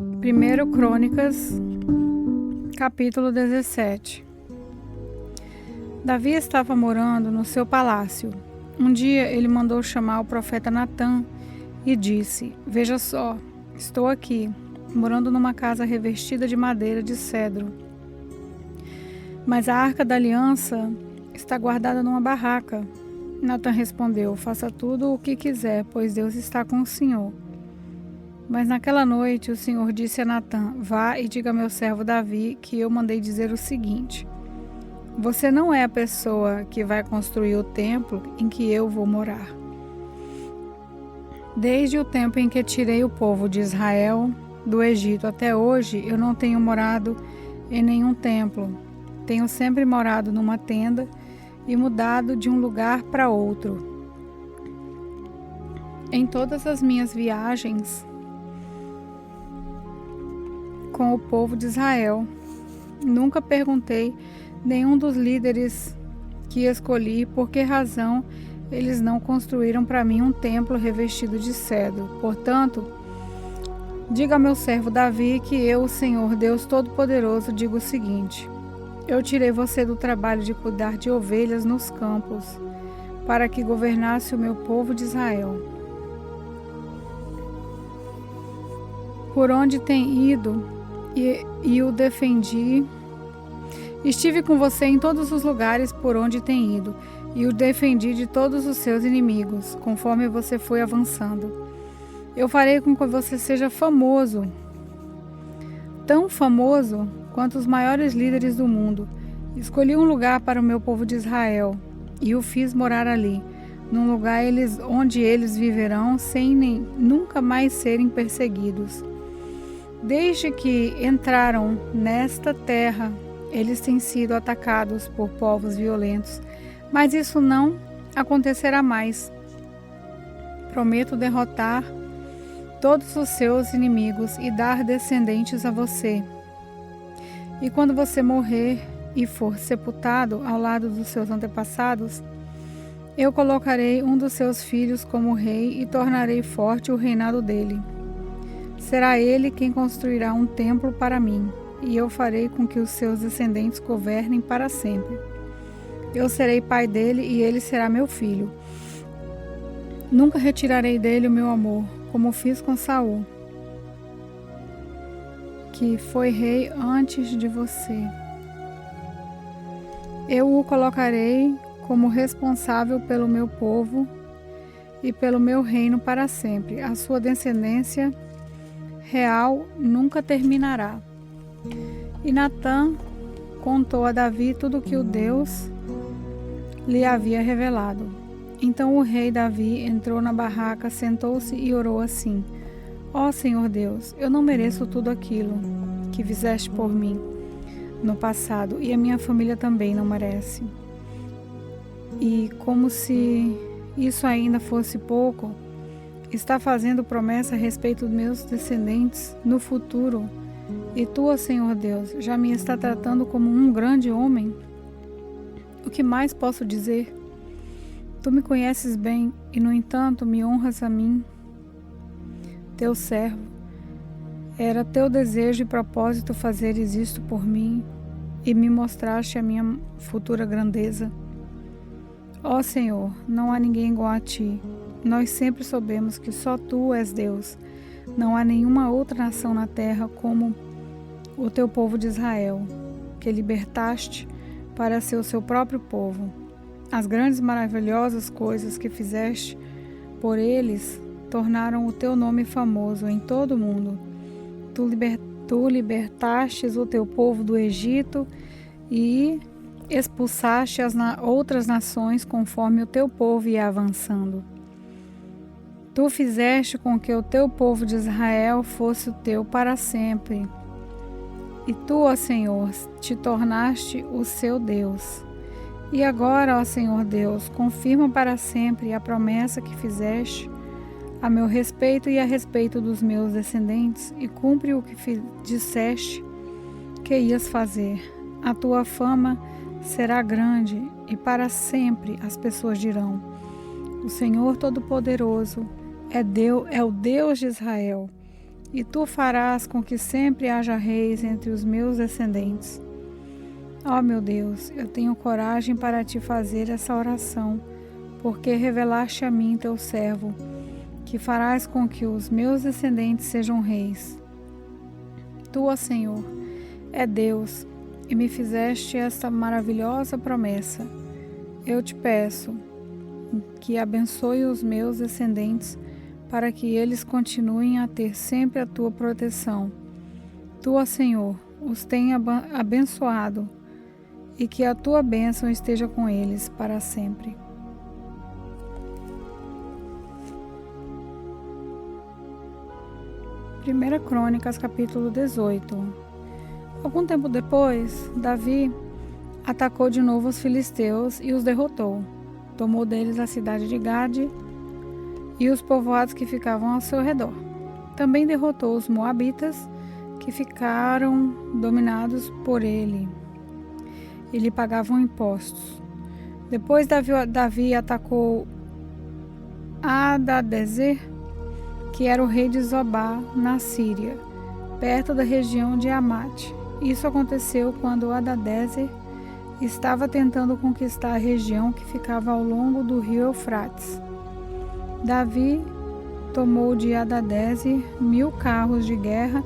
1 Crônicas, capítulo 17. Davi estava morando no seu palácio. Um dia ele mandou chamar o profeta Natã e disse: "Veja só, estou aqui, morando numa casa revestida de madeira de cedro. Mas a arca da aliança está guardada numa barraca." Natã respondeu: "Faça tudo o que quiser, pois Deus está com o Senhor." Mas naquela noite o Senhor disse a Natã: "Vá e diga a meu servo Davi que eu mandei dizer o seguinte: você não é a pessoa que vai construir o templo em que eu vou morar. Desde o tempo em que tirei o povo de Israel do Egito até hoje, eu não tenho morado em nenhum templo. Tenho sempre morado numa tenda e mudado de um lugar para outro. Em todas as minhas viagens com o povo de Israel, nunca perguntei nenhum dos líderes que escolhi por que razão eles não construíram para mim um templo revestido de cedro. Portanto, diga a meu servo Davi que eu, o Senhor Deus Todo-Poderoso, digo o seguinte: eu tirei você do trabalho de cuidar de ovelhas nos campos, para que governasse o meu povo de Israel. Por onde tem ido e o defendi. Estive com você em todos os lugares por onde tem ido, e o defendi de todos os seus inimigos, conforme você foi avançando. Eu farei com que você seja famoso, tão famoso quanto os maiores líderes do mundo. Escolhi um lugar para o meu povo de Israel, e o fiz morar ali, num lugar onde eles viverão sem nunca mais serem perseguidos. Desde que entraram nesta terra, eles têm sido atacados por povos violentos, mas isso não acontecerá mais. Prometo derrotar todos os seus inimigos e dar descendentes a você. E quando você morrer e for sepultado ao lado dos seus antepassados, eu colocarei um dos seus filhos como rei e tornarei forte o reinado dele. Será ele quem construirá um templo para mim, e eu farei com que os seus descendentes governem para sempre. Eu serei pai dele e ele será meu filho. Nunca retirarei dele o meu amor, como fiz com Saul, que foi rei antes de você. Eu o colocarei como responsável pelo meu povo e pelo meu reino para sempre. A sua descendência real nunca terminará." E Natã contou a Davi tudo o que o Deus lhe havia revelado. Então o rei Davi entrou na barraca, sentou-se e orou assim: "Ó Senhor Deus, eu não mereço tudo aquilo que fizeste por mim no passado, e a minha família também não merece. E como se isso ainda fosse pouco, está fazendo promessa a respeito dos meus descendentes no futuro, e tu, ó Senhor Deus, já me está tratando como um grande homem? O que mais posso dizer? Tu me conheces bem e, no entanto, me honras a mim, teu servo. Era teu desejo e propósito fazeres isto por mim, e me mostraste a minha futura grandeza. Ó Senhor, não há ninguém igual a ti. Nós sempre soubemos que só tu és Deus. Não há nenhuma outra nação na terra como o teu povo de Israel, que libertaste para ser o seu próprio povo. As grandes e maravilhosas coisas que fizeste por eles tornaram o teu nome famoso em todo o mundo. Tu libertastes o teu povo do Egito e expulsaste as outras nações conforme o teu povo ia avançando. Tu fizeste com que o teu povo de Israel fosse o teu para sempre. E tu, ó Senhor, te tornaste o seu Deus. E agora, ó Senhor Deus, confirma para sempre a promessa que fizeste a meu respeito e a respeito dos meus descendentes, e cumpre o que disseste que ias fazer. A tua fama será grande, e para sempre as pessoas dirão: o Senhor Todo-Poderoso é o Deus de Israel. e tu farás com que sempre haja reis entre os meus descendentes. Ó meu Deus, eu tenho coragem para te fazer essa oração, porque revelaste a mim, teu servo, que farás com que os meus descendentes sejam reis. Tu, ó Senhor, é Deus, e me fizeste esta maravilhosa promessa. Eu te peço que abençoe os meus descendentes, para que eles continuem a ter sempre a tua proteção. Tu, ó Senhor, os tenha abençoado, e que a tua bênção esteja com eles para sempre. Primeira Crônicas, capítulo 18. Algum tempo depois, Davi atacou de novo os filisteus e os derrotou. Tomou deles a cidade de Gade e os povoados que ficavam ao seu redor. Também derrotou os moabitas, que ficaram dominados por ele, e lhe pagavam impostos. Depois Davi atacou Hadadezer, que era o rei de Zobá, na Síria, perto da região de Amate. Isso aconteceu quando Hadadezer estava tentando conquistar a região que ficava ao longo do rio Eufrates. Davi tomou de Hadadezer 1.000 carros de guerra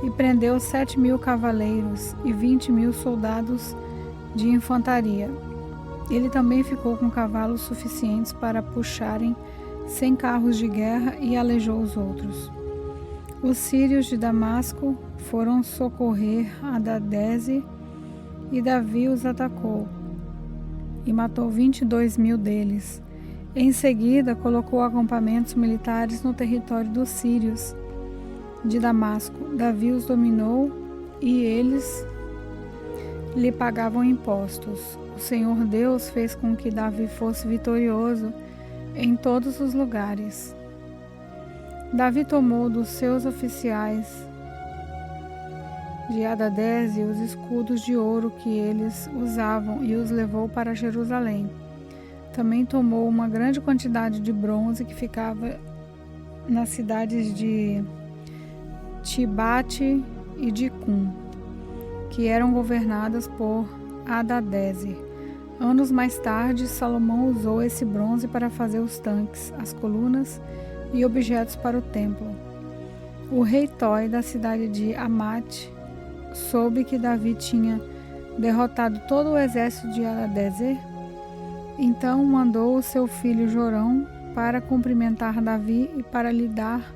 e prendeu 7.000 cavaleiros e 20.000 soldados de infantaria. Ele também ficou com cavalos suficientes para puxarem 100 carros de guerra e aleijou os outros. Os sírios de Damasco foram socorrer Hadadezer e Davi os atacou e matou 22.000 deles. Em seguida, colocou acampamentos militares no território dos sírios de Damasco. Davi os dominou e eles lhe pagavam impostos. O Senhor Deus fez com que Davi fosse vitorioso em todos os lugares. Davi tomou dos seus oficiais de Hadadezer os escudos de ouro que eles usavam e os levou para Jerusalém. Também tomou uma grande quantidade de bronze que ficava nas cidades de Tibate e de Cum, que eram governadas por Hadadezer. Anos mais tarde, Salomão usou esse bronze para fazer os tanques, as colunas e objetos para o templo. O rei Toi, da cidade de Amate, soube que Davi tinha derrotado todo o exército de Hadadezer. Então mandou o seu filho Jorão para cumprimentar Davi e para lhe dar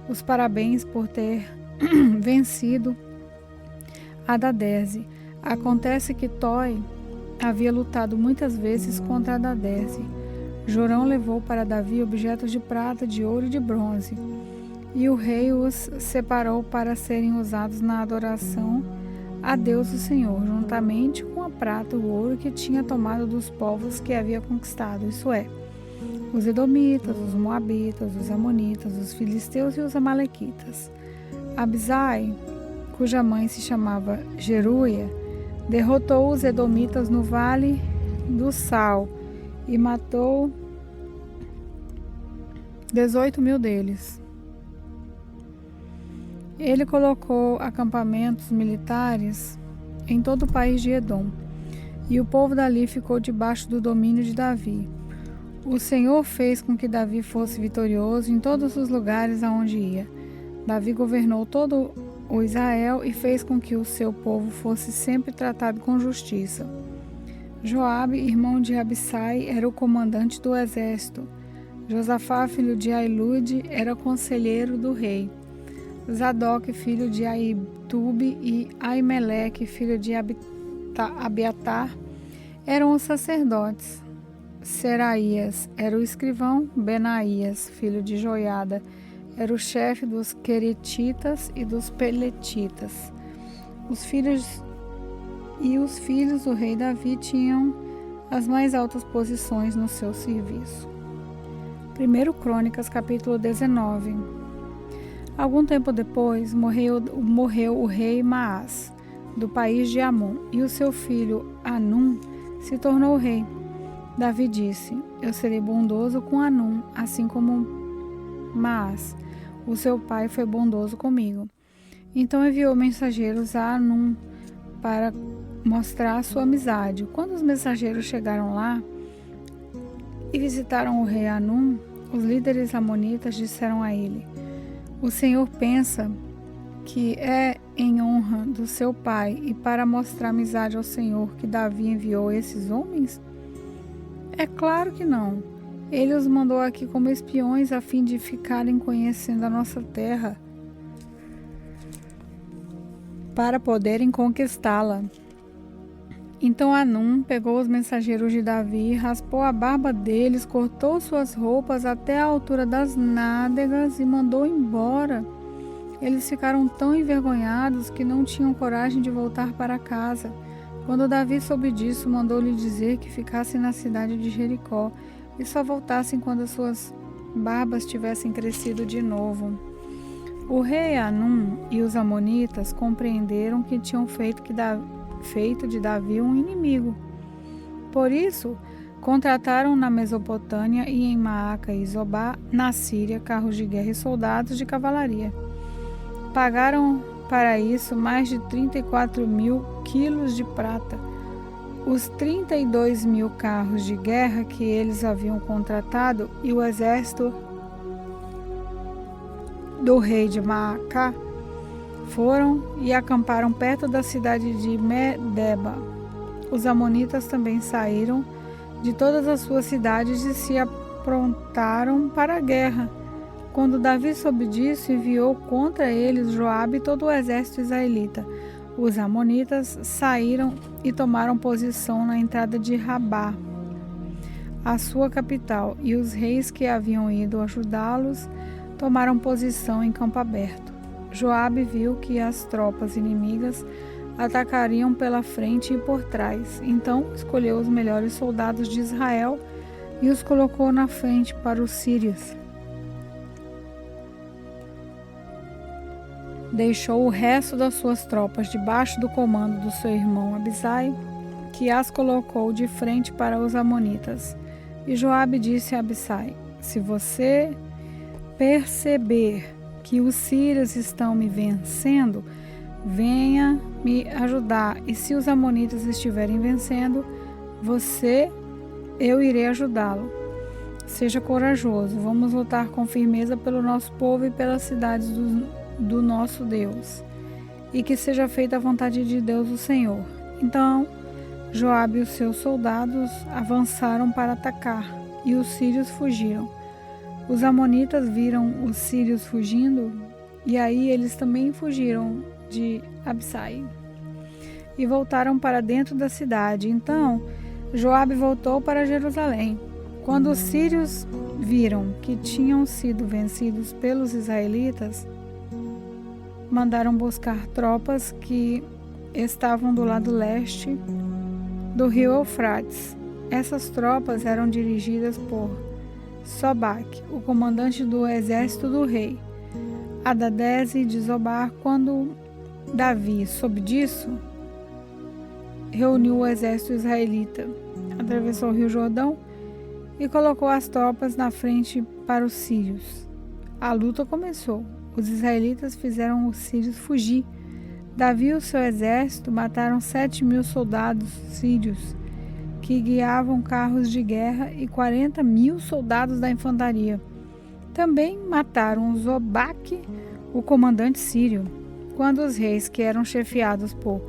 os parabéns por ter vencido Hadadezer. Acontece que Toi havia lutado muitas vezes contra Hadadezer. Jorão levou para Davi objetos de prata, de ouro e de bronze, e o rei os separou para serem usados na adoração a Deus o Senhor, juntamente com a prata e o ouro que tinha tomado dos povos que havia conquistado, isso é, os edomitas, os moabitas, os amonitas, os filisteus e os amalequitas. Abisai, cuja mãe se chamava Jeruia, derrotou os edomitas no vale do Sal e matou 18.000 deles. Ele colocou acampamentos militares em todo o país de Edom, e o povo dali ficou debaixo do domínio de Davi. O Senhor fez com que Davi fosse vitorioso em todos os lugares aonde ia. Davi governou todo o Israel e fez com que o seu povo fosse sempre tratado com justiça. Joabe, irmão de Abissai, era o comandante do exército. Josafá, filho de Ailude, era conselheiro do rei. Zadok, filho de Aitube, e Aimeleque, filho de Abiatar, eram os sacerdotes. Seraías era o escrivão. Benaías, filho de Joiada, era o chefe dos queretitas e dos peletitas. Os filhos do rei Davi tinham as mais altas posições no seu serviço. 1 Crônicas, capítulo 19. Algum tempo depois, morreu o rei Maás, do país de Amon, e o seu filho Anum se tornou rei. Davi disse: Eu serei bondoso com Anum, assim como Maás. o seu pai foi bondoso comigo. Então enviou mensageiros a Anum para mostrar sua amizade. Quando os mensageiros chegaram lá e visitaram o rei Anum, os líderes amonitas disseram a ele: o Senhor pensa que é em honra do seu pai e para mostrar amizade ao Senhor que Davi enviou esses homens? É claro que não. Ele os mandou aqui como espiões a fim de ficarem conhecendo a nossa terra para poderem conquistá-la. Então Anum pegou os mensageiros de Davi, raspou a barba deles, cortou suas roupas até a altura das nádegas e mandou embora. Eles ficaram tão envergonhados que não tinham coragem de voltar para casa. Quando Davi soube disso, mandou-lhe dizer que ficassem na cidade de Jericó e só voltassem quando as suas barbas tivessem crescido de novo. O rei Anum e os amonitas compreenderam que tinham feito de Davi um inimigo. Por isso, contrataram na Mesopotâmia e em Maaca e Zobá, na Síria, carros de guerra e soldados de cavalaria. Pagaram para isso mais de 34.000 quilos de prata. Os 32.000 carros de guerra que eles haviam contratado e o exército do rei de Maaca foram e acamparam perto da cidade de Medeba. Os amonitas também saíram de todas as suas cidades e se aprontaram para a guerra. Quando Davi soube disso, enviou contra eles Joabe e todo o exército israelita. Os amonitas saíram e tomaram posição na entrada de Rabá, a sua capital, e os reis que haviam ido ajudá-los tomaram posição em campo aberto. Joabe viu que as tropas inimigas atacariam pela frente e por trás. Então escolheu os melhores soldados de Israel e os colocou na frente para os sírios. Deixou o resto das suas tropas debaixo do comando do seu irmão Abisai, que as colocou de frente para os amonitas. E Joabe disse a Abisai: se você perceber que os sírios estão me vencendo, venha me ajudar. E se os amonitas estiverem vencendo, eu irei ajudá-lo. Seja corajoso, vamos lutar com firmeza pelo nosso povo e pelas cidades do nosso Deus, e que seja feita a vontade de Deus, o Senhor. Então Joabe e os seus soldados avançaram para atacar, e os sírios fugiram. Os amonitas viram os sírios fugindo, e aí eles também fugiram de Abisai e voltaram para dentro da cidade. Então Joabe voltou para Jerusalém. Quando os sírios viram que tinham sido vencidos pelos israelitas, mandaram buscar tropas que estavam do lado leste do rio Eufrates. Essas tropas eram dirigidas por Sobaque, o comandante do exército do rei Hadadeze de Zobar. Quando Davi soube disso, reuniu o exército israelita, atravessou o rio Jordão e colocou as tropas na frente para os sírios. A luta começou. Os israelitas fizeram os sírios fugir. Davi e o seu exército mataram 7.000 soldados sírios que guiavam carros de guerra e 40.000 soldados da infantaria. Também mataram Zobaque, o comandante sírio. Quando os reis que eram chefiados por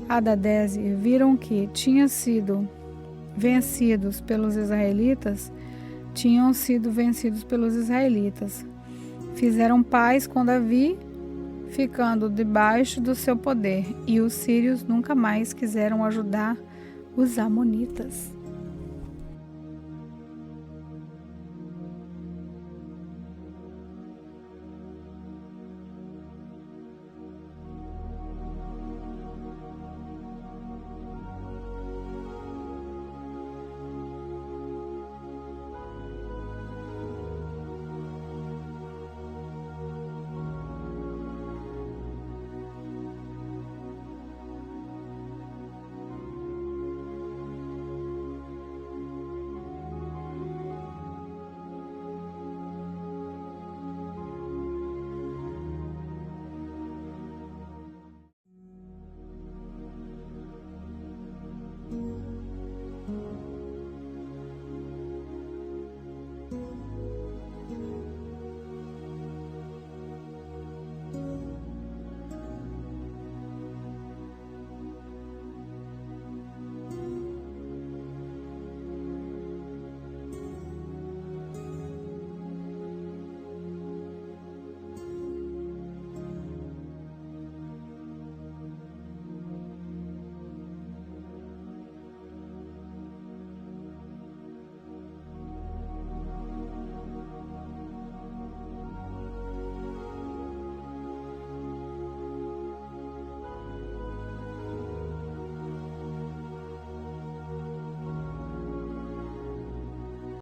Hadadeze viram que tinham sido vencidos pelos israelitas, fizeram paz com Davi, ficando debaixo do seu poder, e os sírios nunca mais quiseram ajudar os amonitas.